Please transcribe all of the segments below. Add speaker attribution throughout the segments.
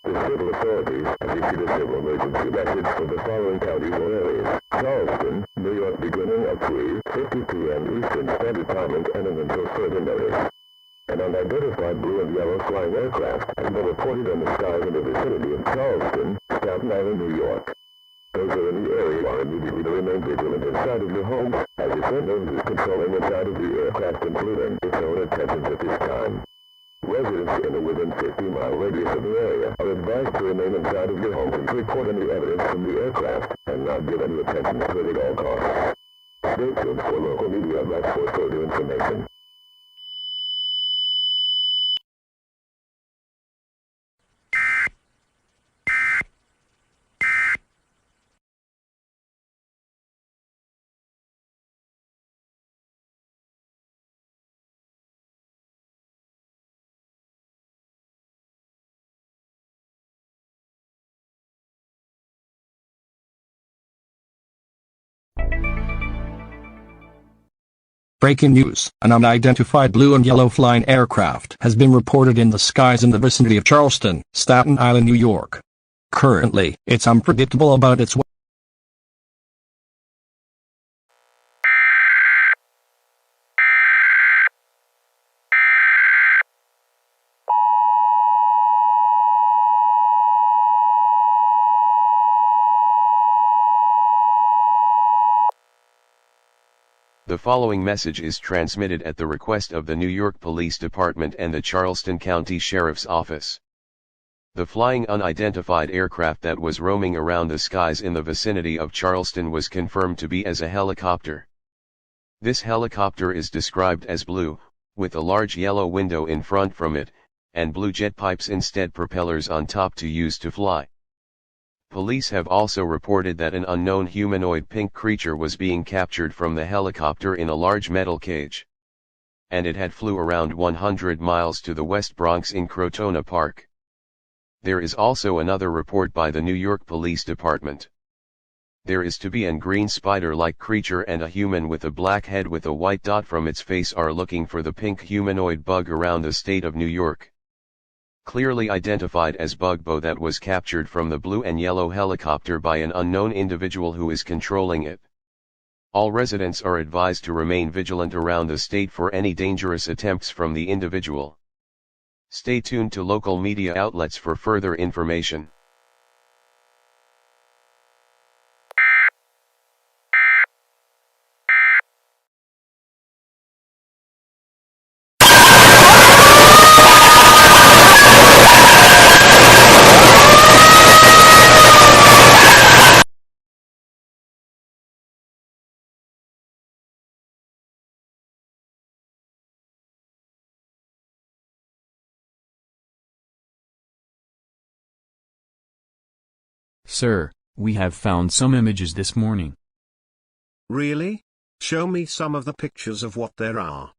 Speaker 1: The civil authorities have issued a civil emergency message for the following counties or areas: Charleston, New York, beginning at 3:50 p.m. Eastern Standard Time and ending until further notice. An unidentified blue and yellow flying aircraft has been reported in the skies in the vicinity of Charleston, Staten Island, New York. Those who are in the area are immediately to remain vigilant inside of your homes, as if unknowns is controlling inside of the aircraft, including its own attentions at this time. Residents in the within 50-mile radius of the area are advised to remain inside of your homes and to report any evidence from the aircraft and not give any attention to it at all costs. Stay tuned for local media outlets for further information.
Speaker 2: Breaking news: an unidentified blue and yellow flying aircraft has been reported in the skies in the vicinity of Charleston, Staten Island, New York. Currently, it's unpredictable about its
Speaker 3: The following message is transmitted at the request of the New York Police Department and the Charleston County Sheriff's Office. The flying unidentified aircraft that was roaming around the skies in the vicinity of Charleston was confirmed to be as a helicopter. This helicopter is described as blue, with a large yellow window in front from it, and blue jet pipes instead propellers on top to use to fly. Police have also reported that an unknown humanoid pink creature was being captured from the helicopter in a large metal cage. And it had flew around 100 miles to the West Bronx in Crotona Park. There is also another report by the New York Police Department. There is to be an green spider-like creature and a human with a black head with a white dot from its face are looking for the pink humanoid bug around the state of New York. Clearly identified as Bugbo, that was captured from the blue and yellow helicopter by an unknown individual who is controlling it. All residents are advised to remain vigilant around the state for any dangerous attempts from the individual. Stay tuned to local media outlets for further information.
Speaker 4: Sir, we have found some images this morning.
Speaker 5: Really? Show me some of the pictures of what there are.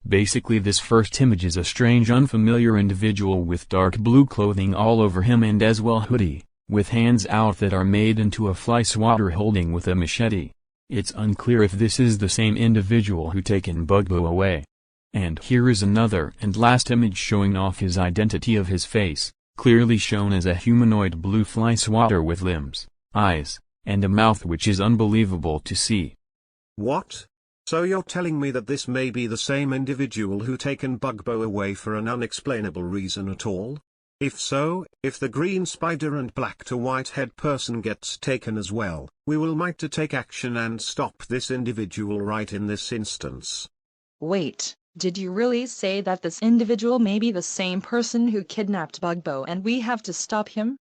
Speaker 4: Basically, this first image is a strange unfamiliar individual with dark blue clothing all over him and as well hoodie, with hands out that are made into a fly swatter holding with a machete. It's unclear if this is the same individual who taken Bugbo away. And here is another and last image showing off his identity of his face, clearly shown as a humanoid blue fly swatter with limbs, eyes, and a mouth which is unbelievable to see.
Speaker 5: What? So you're telling me that this may be the same individual who taken Bugbo away for an unexplainable reason at all? If so, if the green spider and black to white head person gets taken as well, we will might to take action and stop this individual right in this instance.
Speaker 6: Wait, did you really say that this individual may be the same person who kidnapped Bugbo and we have to stop him?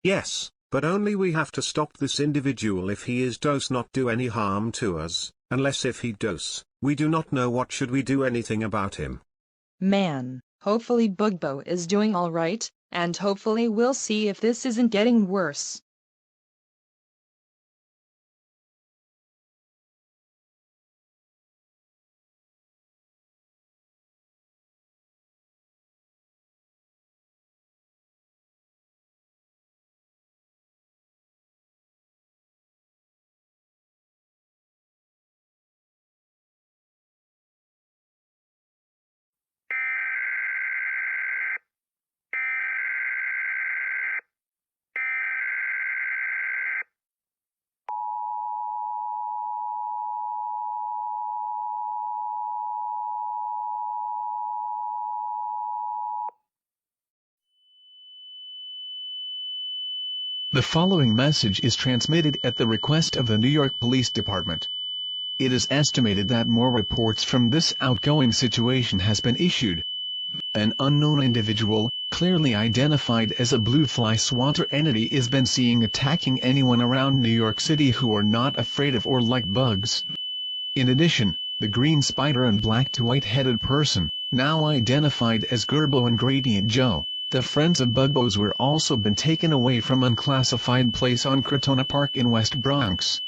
Speaker 5: Yes, but only we have to stop this individual if he does not do any harm to us, unless if he does, we do not know what should we do anything about him.
Speaker 6: Man, hopefully Bugbo is doing all right, and hopefully we'll see if this isn't getting worse.
Speaker 7: The following message is transmitted at the request of the New York Police Department. It is estimated that more reports from this outgoing situation has been issued. An unknown individual, clearly identified as a blue fly swatter entity, is been seen attacking anyone around New York City who are not afraid of or like bugs. In addition, the green spider and black to white-headed person, now identified as Gerbo and Gradient Joe, the friends of Bugbos, were also been taken away from unclassified place on Crotona Park in West Bronx.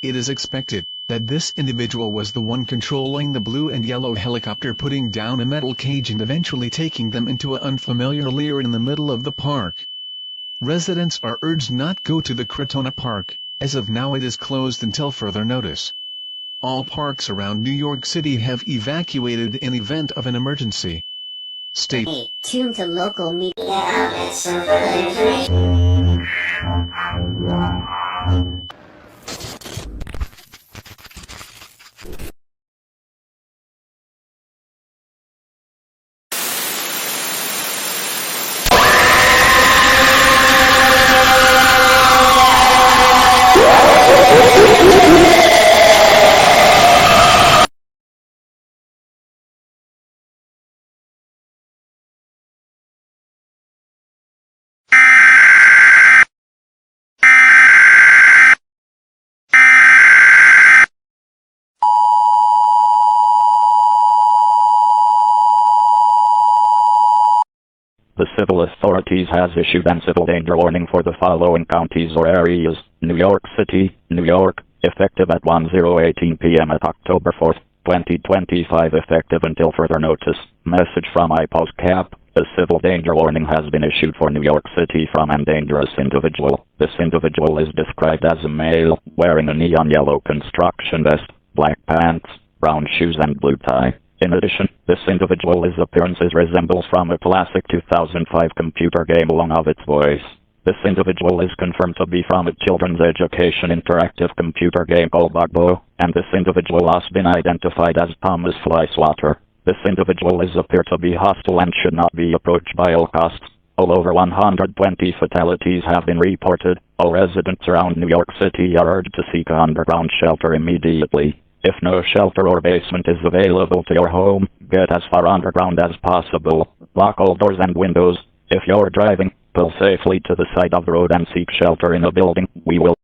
Speaker 7: It is expected that this individual was the one controlling the blue and yellow helicopter, putting down a metal cage and eventually taking them into an unfamiliar lair in the middle of the park. Residents are urged not go to the Crotona Park, as of now it is closed until further notice. All parks around New York City have evacuated in event of an emergency. Stay
Speaker 8: tuned to local media outlets for further information.
Speaker 9: The civil authorities has issued an civil danger warning for the following counties or areas: New York City, New York, effective at 10:18 p.m. at October 4th, 2025, effective until further notice. Message from IPOSCAP. A civil danger warning has been issued for New York City from a dangerous individual. This individual is described as a male, wearing a neon yellow construction vest, black pants, brown shoes and blue tie. In addition, this individual's appearances resembles from a classic 2005 computer game along of its voice. This individual is confirmed to be from a children's education interactive computer game called Bugbo, and this individual has been identified as Thomas Fly Swatter. This individual is appeared to be hostile and should not be approached by all costs. All over 120 fatalities have been reported. All residents around New York City are urged to seek an underground shelter immediately. If no shelter or basement is available to your home, get as far underground as possible. Lock all doors and windows. If you're driving, pull safely to the side of the road and seek shelter in a building. We will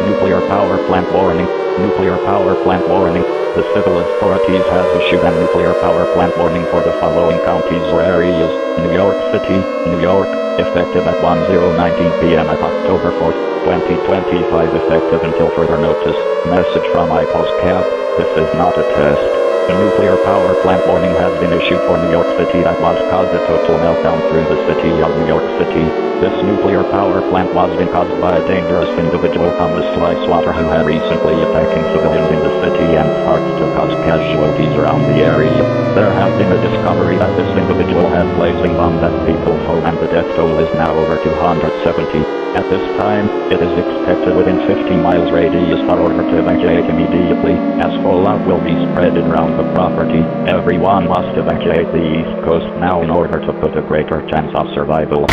Speaker 9: Nuclear power plant warning. Nuclear power power plant warning. The civil authorities has issued a nuclear power plant warning for the following counties or areas: New York City, New York, effective at 10:19 p.m. at October 4th, 2025, effective until further notice. Message from IPOSCAP: this is not a test. A nuclear power plant warning has been issued for New York City that was caused a total meltdown through the city of New York City. This nuclear power plant was been caused by a dangerous individual, Thomas Fleischwater, who had recently attacking civilians in the city and starts to cause casualties around the area. There has been a discovery that this individual had blazing bombs at people's home, and the death toll is now over 270. At this time, it is expected within 15 miles radius for order to evacuate immediately, as fallout will be spread around the property. Everyone must evacuate the East Coast now in order to put a greater chance of survival.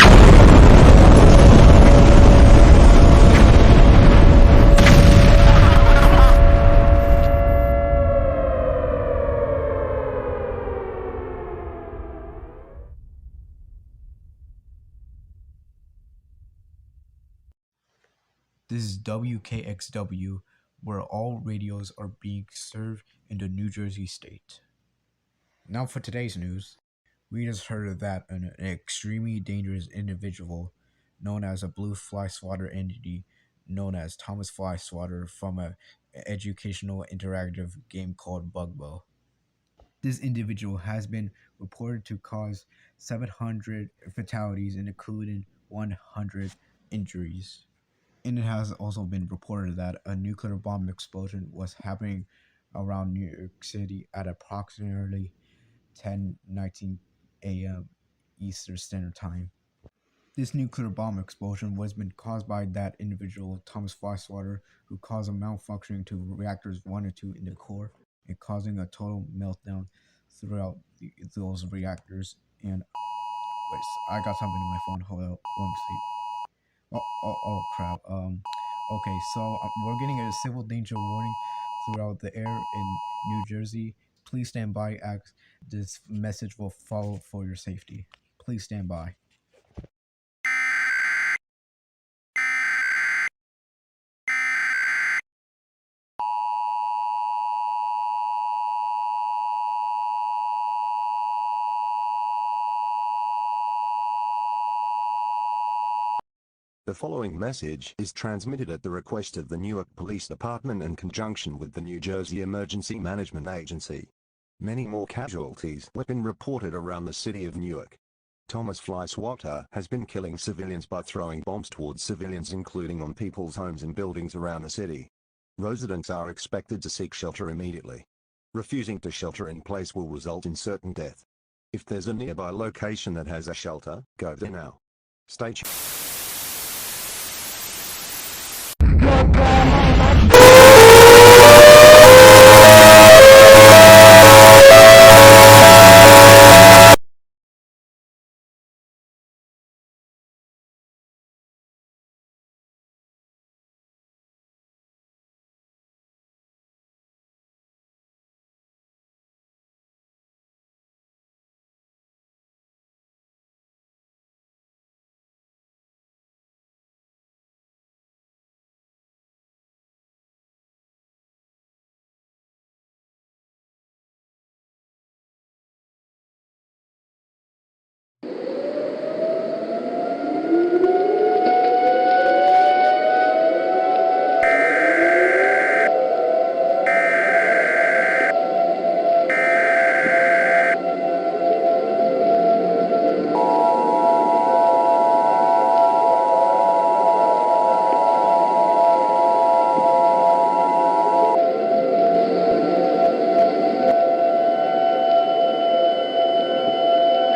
Speaker 10: This is WKXW, where all radios are being served in the New Jersey state. Now for today's news, we just heard that an extremely dangerous individual known as a blue fly swatter entity known as Thomas Fly Swatter from an educational interactive game called Bugbo. This individual has been reported to cause 700 fatalities and including 100 injuries. And it has also been reported that a nuclear bomb explosion was happening around New York City at approximately 10:19 a.m. Eastern Standard Time. This nuclear bomb explosion was been caused by that individual, Thomas Fleischwater, who caused a malfunctioning to reactors 1 and 2 in the core and causing a total meltdown throughout those reactors. And wait, I got something in my phone. Hold up, let me see. Oh crap. Okay, so we're getting a civil danger warning throughout the air in New Jersey. Please stand by as this message will follow for your safety. Please stand by.
Speaker 11: The following message is transmitted at the request of the Newark Police Department in conjunction with the New Jersey Emergency Management Agency. Many more casualties have been reported around the city of Newark. Thomas Fleischwater has been killing civilians by throwing bombs towards civilians, including on people's homes and buildings around the city. Residents are expected to seek shelter immediately. Refusing to shelter in place will result in certain death. If there's a nearby location that has a shelter, go there now. Stay tuned.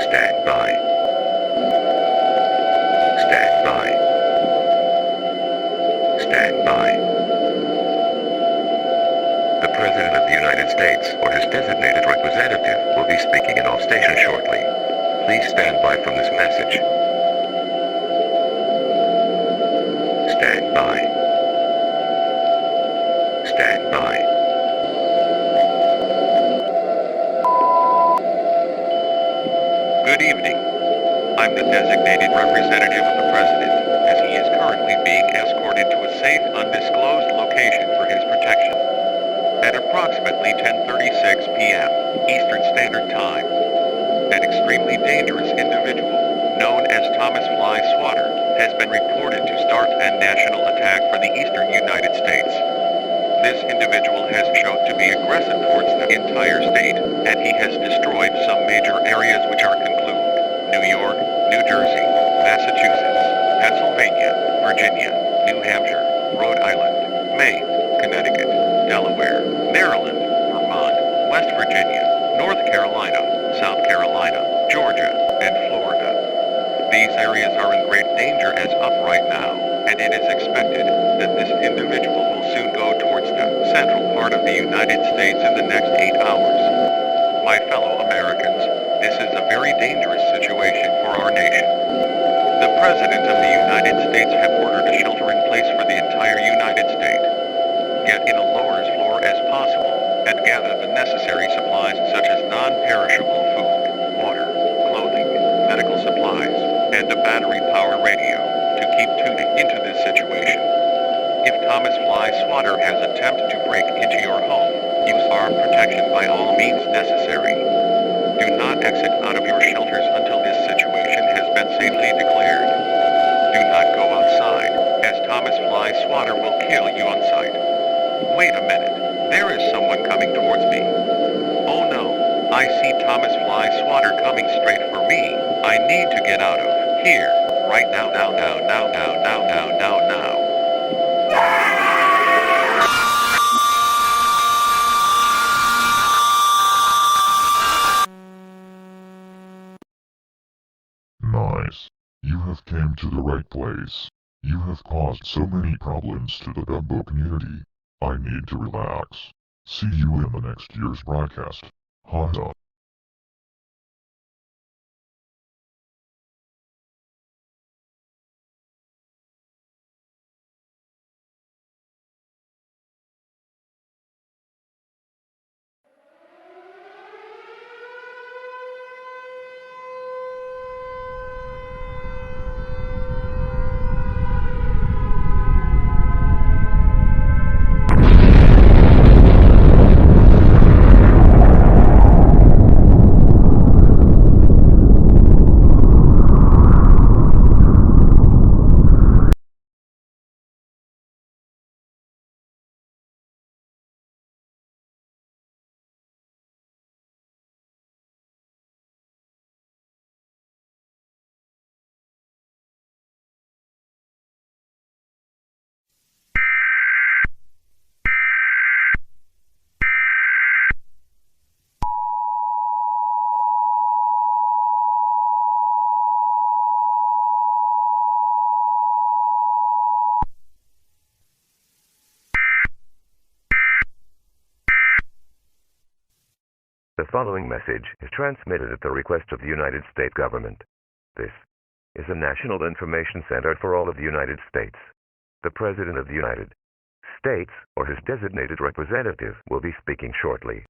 Speaker 1: Stand by. Stand by. Stand by. The President of the United States or his designated representative will be speaking in all stations shortly. Please stand by from this message. Stand by. Stand by. Good evening. I'm the designated representative of the President, as he is currently being escorted to a safe, undisclosed location for his protection.
Speaker 12: At approximately 10:36 p.m. Eastern Standard Time, an extremely dangerous individual, known as Thomas Fly Swatter, has been reported to start a national attack for the eastern United States. This individual has shown to be aggressive towards the entire state, and he has destroyed some major areas which are conclude New York, New Jersey, Massachusetts, Pennsylvania, Virginia, New Hampshire, Rhode Island, Maine, Connecticut, Delaware, Maryland, Vermont, West Virginia, North Carolina, South Carolina, Georgia, and Florida. These areas are in great danger as of right now, and it is expected that this individual will soon go towards the central part of the United States in the next 8 hours. My fellow Americans, this is a very dangerous situation for our nation. The President of the United States has ordered a shelter-in-place for the entire United States. Get in the lowest floor as possible, and gather the necessary supplies such as non-perishable food, water, clothing, medical supplies, and a battery-powered radio, to keep tuning into this situation. If Thomas Fly Swatter has attempted to break into your home, use armed protection by all means necessary. Do not exit out of your shelters until this situation has been safely declared. Do not go outside, as Thomas Fly Swatter will kill you on sight. Wait a minute, there is someone coming towards me. Oh no, I see Thomas Fly Swatter coming straight for me. I need to get out of here, right now.
Speaker 13: Nice. You have came to the right place. You have caused so many problems to the Bugbo community. I need to relax. See you in the next year's broadcast. Haha.
Speaker 1: The following message is transmitted at the request of the United States government. This is a national information center for all of the United States. The President of the United States or his designated representative will be speaking shortly.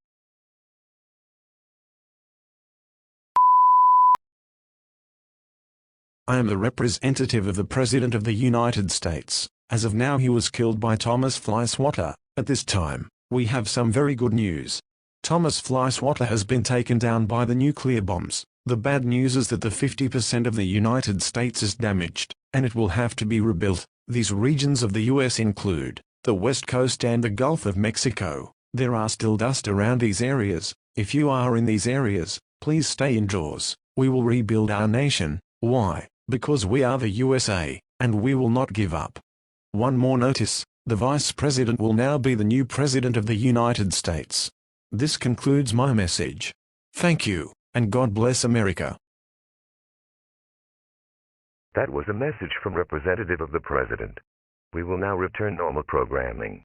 Speaker 14: I am the representative of the President of the United States. As of now, he was killed by Thomas Fly Swatter. At this time, we have some very good news. Thomas Fly Swatter has been taken down by the nuclear bombs. The bad news is that the 50% of the United States is damaged, and it will have to be rebuilt. These regions of the US include the West Coast and the Gulf of Mexico. There are still dust around these areas. If you are in these areas, please stay indoors. We will rebuild our nation. Why? Because we are the USA, and we will not give up. One more notice, the Vice President will now be the new President of the United States. This concludes my message. Thank you, and God bless America.
Speaker 1: That was a message from representative of the President. We will now return normal programming.